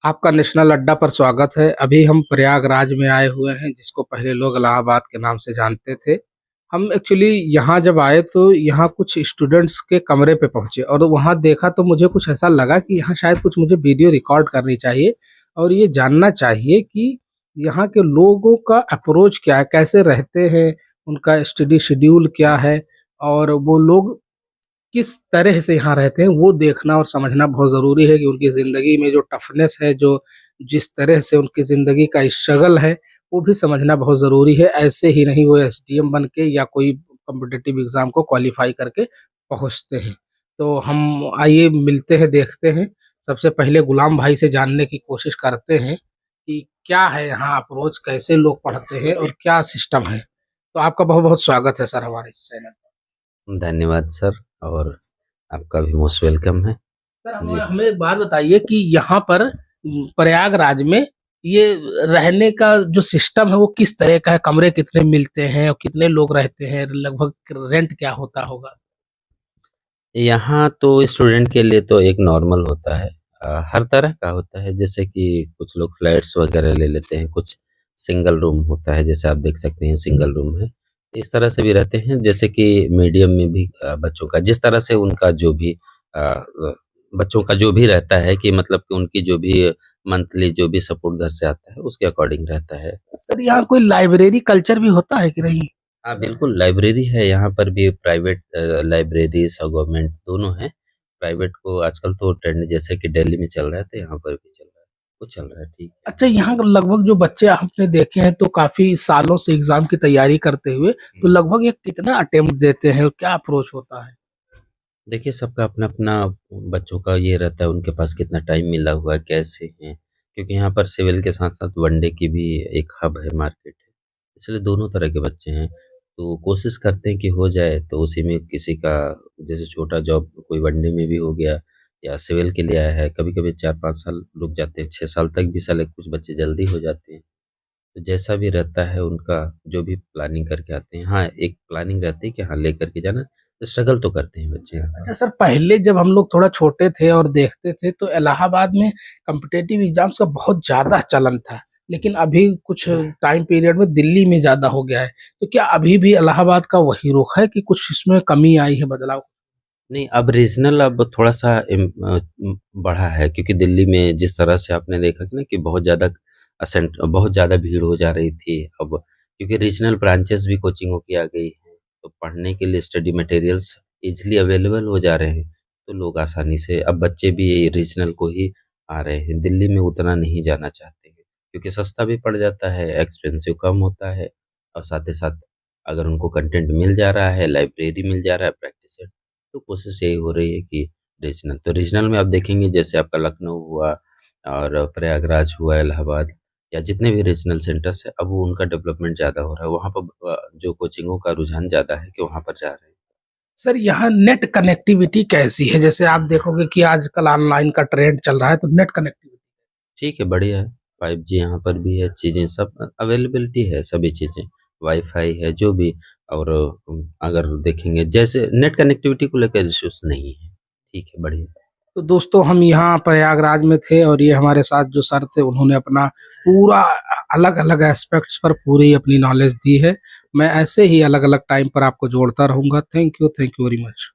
आपका नेशनल अड्डा पर स्वागत है। अभी हम प्रयागराज में आए हुए हैं, जिसको पहले लोग इलाहाबाद के नाम से जानते थे। हम एक्चुअली यहाँ जब आए तो यहाँ कुछ स्टूडेंट्स के कमरे पे पहुँचे और वहाँ देखा तो मुझे कुछ ऐसा लगा कि यहाँ शायद कुछ मुझे वीडियो रिकॉर्ड करनी चाहिए और ये जानना चाहिए कि यहाँ के लोगों का अप्रोच क्या है, कैसे रहते हैं, उनका स्टडी शेड्यूल क्या है और वो लोग किस तरह से यहाँ रहते हैं वो देखना और समझना बहुत ज़रूरी है कि उनकी ज़िंदगी में जो टफ़नेस है, जो जिस तरह से उनकी ज़िंदगी का स्ट्रगल है, वो भी समझना बहुत ज़रूरी है। ऐसे ही नहीं वो एसडीएम बन के या कोई कॉम्पिटिटिव एग्ज़ाम को क्वालीफ़ाई करके पहुँचते हैं। तो हम आइए मिलते हैं, देखते हैं। सबसे पहले गुलाम भाई से जानने की कोशिश करते हैं कि क्या है यहाँ अप्रोच, कैसे लोग पढ़ते हैं और क्या सिस्टम है? तो आपका बहुत-बहुत स्वागत है सर हमारे इस चैनल पर। धन्यवाद सर। और आपका भी मोस्ट वेलकम है। सर जी। हमें एक बात बताइए कि यहाँ पर प्रयागराज में ये रहने का जो सिस्टम है वो किस तरह का है? कमरे कितने मिलते हैं और कितने लोग रहते हैं? लगभग रेंट क्या होता होगा? यहाँ तो स्टूडेंट के लिए तो एक नॉर्मल होता है। हर तरह का होता है, जैसे कि कुछ लोग फ्लैट्स वगैरह ले लेते हैं, कुछ सिंगल रूम होता है, जैसे आप देख सकते हैं सिंगल रूम है। इस तरह से भी रहते हैं, जैसे कि मीडियम में भी बच्चों का जिस तरह से उनका जो भी बच्चों का जो भी रहता है कि मतलब कि उनकी जो भी मंथली जो भी सपोर्ट घर से आता है उसके अकॉर्डिंग रहता है। सर यहाँ कोई लाइब्रेरी कल्चर भी होता है कि नहीं? हाँ, बिल्कुल लाइब्रेरी है यहाँ पर भी। प्राइवेट लाइब्रेरीज़ और गवर्नमेंट दोनों हैं। प्राइवेट को आजकल तो ट्रेंड जैसे कि दिल्ली में चल रहा है, तो यहाँ पर भी चल रहा है। कुछ चल रहा है, ठीक है। अच्छा, यहाँ का लगभग जो बच्चे आपने देखे हैं तो काफी सालों से एग्जाम की तैयारी करते हुए, तो लगभग ये कितना अटेम्प्ट देते हैं और क्या अप्रोच होता है? देखिए, सबका अपना-अपना बच्चों का ये रहता है, उनके पास कितना टाइम मिला हुआ है, कैसे हैं। क्योंकि यहाँ पर सिविल के साथ-साथ वनडे की भी एक हब है, मार्केट है। इसलिए दोनों तरह के बच्चे हैं। तो कोशिश करते हैं कि हो जाए, तो उसी में किसी का जैसे छोटा जॉब कोई वनडे में भी हो गया या सिविल के लिए आया है। कभी-कभी 4-5 साल रुक जाते हैं, 6 साल तक भी साले कुछ बच्चे जल्दी हो जाते हैं। तो जैसा भी रहता है उनका, जो भी प्लानिंग करके आते हैं। हाँ, एक प्लानिंग रहती है कि हाँ, लेकर के जाना। स्ट्रगल तो करते हैं बच्चे। अच्छा सर, पहले जब हम लोग थोड़ा छोटे थे और देखते थे तो इलाहाबाद में कॉम्पिटिटिव एग्जाम्स का बहुत ज़्यादा चलन था, लेकिन अभी कुछ टाइम पीरियड में दिल्ली में ज़्यादा हो गया है। तो क्या अभी भी इलाहाबाद का वही रुख है कि कुछ इसमें कमी आई है, बदलाव? नहीं, अब रीजनल अब थोड़ा-सा बढ़ा है, क्योंकि दिल्ली में जिस तरह से आपने देखा कि ना कि बहुत ज़्यादा भीड़ हो जा रही थी। अब क्योंकि रीजनल ब्रांचेस भी कोचिंगों की आ गई हैं, तो पढ़ने के लिए स्टडी मटेरियल्स ईज़िली अवेलेबल हो जा रहे हैं, तो लोग आसानी से अब बच्चे भी रीजनल को ही आ रहे हैं। दिल्ली में उतना नहीं जाना चाहते हैं, क्योंकि सस्ता भी पड़ जाता है, एक्सपेंसिव कम होता है और साथ ही साथ अगर उनको कंटेंट मिल जा रहा है, लाइब्रेरी मिल जा रहा है, प्रैक्टिस सेट, तो कोशिश यही हो रही है कि रीजनल में आप देखेंगे, जैसे आपका लखनऊ हुआ और प्रयागराज हुआ, इलाहाबाद या जितने भी रीजनल सेंटर्स हैं, अब वो उनका डेवलपमेंट ज़्यादा हो रहा है। वहाँ पर जो कोचिंगों का रुझान ज़्यादा है कि वहाँ पर जा रहे हैं। सर यहाँ नेट कनेक्टिविटी कैसी है? जैसे आप देखोगे कि आजकल ऑनलाइन का ट्रेंड चल रहा है, तो नेट कनेक्टिविटी। ठीक है, बढ़िया है। 5G यहाँ पर भी है, चीज़ें सब अवेलेबिलिटी है, सभी चीज़ें। वाईफ़ाई है, जो भी। और अगर देखेंगे जैसे नेट कनेक्टिविटी को लेकर इश्यूज़ नहीं है। ठीक है, बढ़िया। तो दोस्तों हम यहाँ प्रयागराज में थे और ये हमारे साथ जो सर थे उन्होंने अपना पूरा अलग-अलग एस्पेक्ट्स पर पूरी अपनी नॉलेज दी है। मैं ऐसे ही अलग-अलग टाइम पर आपको जोड़ता रहूँगा। Thank you very much.